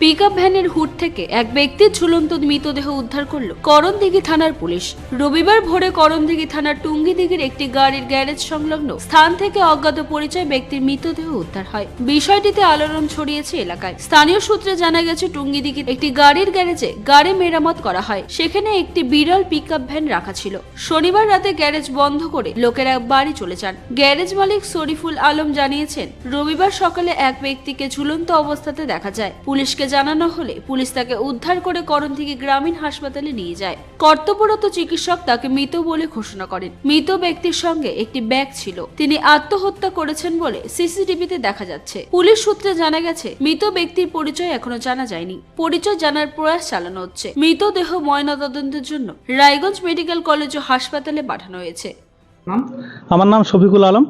Pickup ভ্যানের hood থেকে এক ব্যক্তির ঝুলন্ত মৃতদেহ উদ্ধার করল করণদিঘি থানার পুলিশ। রবিবার ভোরে করণদিঘি থানার টুঙ্গিদিঘির একটি গাড়ির গ্যারেজ সংলগ্ন স্থান থেকে অজ্ঞাত পরিচয় ব্যক্তির মৃতদেহ উদ্ধার হয়। বিষয়টিতে আলোড়ন ছড়িয়েছে এলাকায়। স্থানীয় সূত্রে জানা গেছে, টুঙ্গিদিঘির একটি গাড়ির গ্যারেজে গাড়ি মেরামত করা হয়। সেখানে একটি বিরল পিকআপ ভ্যান রাখা ছিল। শনিবার রাতে গ্যারেজ বন্ধ করে লোকেরা বাড়ি চলে যান। গ্যারেজ মালিক শরীফুল আলম জানিয়েছেন, রবিবার সকালে এক ব্যক্তিকে ঝুলন্ত অবস্থাতে দেখা যায়। পুলিশকে জানানো হলে পুলিশ তাকে উদ্ধার করে করণদিঘি গ্রামীণ হাসপাতালে নিয়ে যায়। কর্তব্যরত চিকিৎসক তাকে মৃত বলে ঘোষণা করেন। মৃত ব্যক্তির সঙ্গে একটি ব্যাগ ছিল। তিনি আত্মহত্যা করেছেন বলে সিসিটিভিতে দেখা যাচ্ছে। পুলিশ সূত্রে জানা গেছে, মৃত ব্যক্তির পরিচয় এখনো জানা যায়নি। পরিচয় জানার প্রয়াস চালানো হচ্ছে। মৃতদেহ ময়নাতদন্তের জন্য রায়গঞ্জ মেডিকেল কলেজ ও হাসপাতালে পাঠানো হয়েছে। আমার নাম শফিকুল আলম।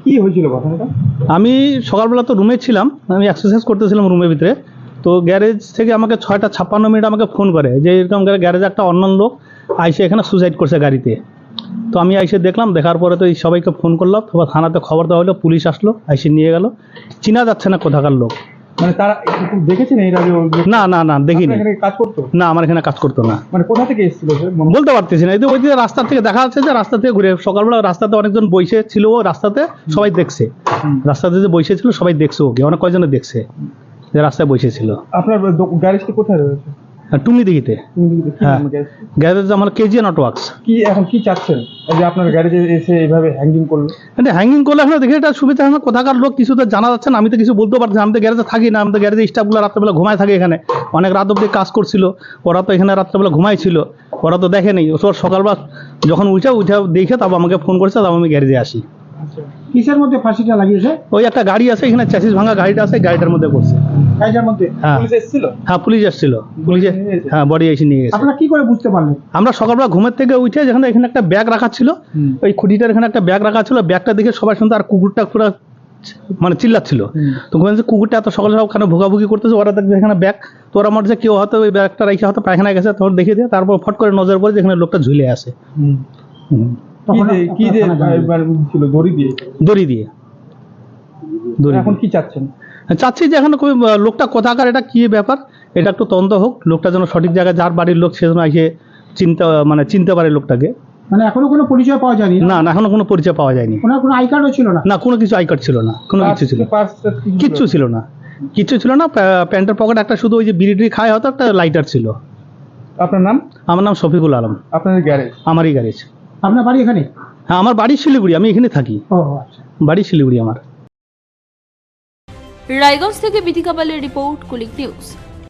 কি হয়েছিল ঘটনাটা? আমি সকালবেলা তো রুমে ছিলাম, আমি এক্সারসাইজ করতেছিলাম রুমের ভিতরে। তো গ্যারেজ থেকে আমাকে 6:56 আমাকে ফোন করে যে এরকম গ্যারেজে একটা অন্য লোক আইসে এখানে সুসাইড করছে গাড়িতে। তো আমি আইসে দেখলাম, দেখার পরে তো এই সবাইকে ফোন করলাম, তারপর থানাতে খবর দেওয়া হলো, পুলিশ আসলো, আইসে নিয়ে গেল। চিনা যাচ্ছে না কোথাকার লোক। মানে তারা দেখেছেন এর আগে? না না না, দেখিনি। এখানে কাজ করতো না, আমার এখানে কাজ করতো না। মানে কোথা থেকে এসেছিল সে? বলতে পারতেছি না। এই যে ওই দিকে রাস্তা থেকে দেখা যাচ্ছে যে রাস্তা থেকে ঘুরে সকালবেলা রাস্তাতে অনেকজন বসে ছিল, ও রাস্তাতে সবাই দেখছে। রাস্তাতে যে বসে ছিল সবাই দেখছে, ওকে অনেক কয়জনে দেখছে যে রাস্তায় বসেছিল। আপনার গ্যারেজটি কোথায় রয়েছে? টুঙ্গিদিঘিতে। হ্যাঁ, গ্যারেজ আমার কেজিএন অটো ওয়ার্কস। কি এখন কি চাচ্ছেন যে আপনার গ্যারেজে এসে এইভাবে হ্যাঙ্গিং করলো? এটা হ্যাঙ্গিং করলে এখন দেখে এটা সুবিধা হয় না। কোথাকার লোক কিছু তো জানা যাচ্ছে না। আমি তো কিছু বলতে পারছি না, আমি তো গ্যারেজে থাকি না। আমি তো গ্যারেজে স্টাফগুলো রাত্রেবেলা ঘুমায় থাকে এখানে, অনেক রাত অব্দি কাজ করছিল। ওরা তো এখানে রাত্রেবেলা ঘুমাইছিল, ওরা তো দেখেনি। ওর সকালবেলা যখন উঠে দেখে তারপর আমাকে ফোন করেছে, তারপর আমি গ্যারেজে আসি। কিসের মধ্যে ফাঁসিটা লাগিয়েছে? ওই একটা গাড়ি আছে এখানে, চ্যাসিস ভাঙা গাড়িটা আছে, গাড়িটার মধ্যে করছে। গাড়িটার মধ্যে হ্যাঁ। পুলিশ এসেছিল? হ্যাঁ, পুলিশ এসেছিল। পুলিশে হ্যাঁ বডি এসে নিয়ে গেছে। আপনারা কি করে বুঝতে পারলেন? আমরা সকালবেলা ঘুমের থেকে উঠে যেখানে এখানে একটা ব্যাগ রাখা ছিল, ওই খুঁটিটার এখানে একটা ব্যাগ রাখা ছিল। ব্যাগটা দেখে সবাই শুনতো, আর কুকুরটা পুরো মানে চিল্লাচ্ছিল। তো কুকুরটা এত সকালে ওখানে ভোগাভুগি করতেছে, ওরা দেখবে এখানে ব্যাগ। তো ওরা মনে হচ্ছে কেউ হয়তো ওই ব্যাগটা রেখে হয়তো পায়খানায় গেছে, তখন দেখে দিয়ে তারপর ফট করে নজর পড়ে যেখানে লোকটা ঝুলে আছে। কি দিয়ে ছিল? দড়ি দিয়ে? দড়ি দিয়ে। এখন কি চাচ্ছেন? চাচ্ছি যে এখন লোকটা কোথাকার, এটা কি ব্যাপার, এটা একটু তদন্ত হোক। লোকটা যেন সঠিক জায়গায়, যার বাড়ির লোক সে যেন এসে চিনতে পারে লোকটাকে। মানে এখনো কোনো পরিচয় পাওয়া যায়নি? না না, এখনো কোনো পরিচয় পাওয়া যায়নি। কোনো আই কার্ডও ছিল না? না, কোনো কিছু আই কার্ড ছিল না, কোনো কিছু ছিল কিচ্ছু ছিল না, কিচ্ছু ছিল না। প্যান্টের পকেট একটা শুধু ওই যে বিড়ি খায় হয়তো একটা লাইটার ছিল। আপনার নাম? আমার নাম শফিকুল আলম। আপনার গ্যারেজ? আমারই গ্যারেজ। আপনার বাড়ি এখানে? হ্যাঁ, আমার বাড়ি শিলিগুড়ি, আমি এখানে থাকি। ও আচ্ছা, বাড়ি শিলিগুড়ি আমার। রায়গঞ্জ থেকে বিথিকা পালের রিপোর্ট, কুলিক নিউজ।